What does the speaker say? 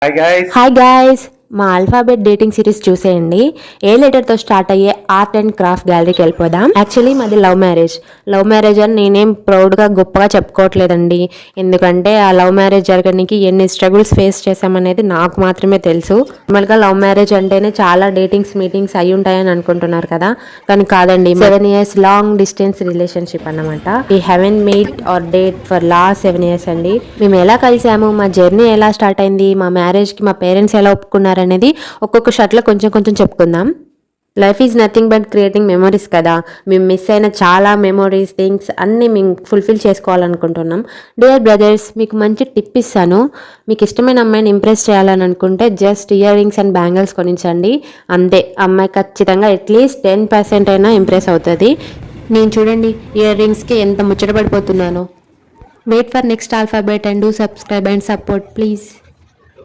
Hi guys, మా alphabet dating series చూసేయండి. ఏ లెటర్తో start అయ్యే ఆర్ట్ అండ్ క్రాఫ్ట్ గ్యాలరీకి వెళ్ళిపోదాం. యాక్చువల్లీ మాది లవ్ మ్యారేజ్ అని నేనేం ప్రౌడ్గా గొప్పగా చెప్పుకోవట్లేదండి. ఎందుకంటే ఆ లవ్ మ్యారేజ్ జరగడానికి ఎన్ని స్ట్రగుల్స్ ఫేస్ చేసామనేది నాకు మాత్రమే తెలుసు. నార్మల్గా లవ్ మ్యారేజ్ అంటేనే చాలా మీటింగ్స్ అయి ఉంటాయని అనుకుంటున్నారు కదా, కానీ కాదండి. 7 years లాంగ్ డిస్టెన్స్ రిలేషన్షిప్ అన్నమాట. We haven't meet are date for last 7 years అండి. మేము ఎలా కలిసాము, మా జర్నీ ఎలా స్టార్ట్ అయింది, మా మ్యారేజ్కి మా పేరెంట్స్ ఎలా ఒప్పుకున్నారు అనేది ఒక్కొక్క షాట్లో కొంచెం కొంచెం చెప్పుకుందాం. Life is nothing but creating memories కదా. మేము మిస్ అయిన చాలా మెమరీస్, థింగ్స్ అన్నీ మేము ఫుల్ఫిల్ చేసుకోవాలనుకుంటున్నాం. డియర్ బ్రదర్స్, మీకు మంచి టిప్ ఇస్తాను. మీకు ఇష్టమైన అమ్మాయిని ఇంప్రెస్ చేయాలని అనుకుంటే just ear rings and bangles కొనించండి. అంతే, అమ్మాయి ఖచ్చితంగా అట్లీస్ట్ 10% అయినా ఇంప్రెస్ అవుతుంది. నేను చూడండి ఇయర్ రింగ్స్కి ఎంత ముచ్చటపడిపోతున్నాను. Wait for next alphabet and do subscribe and support please.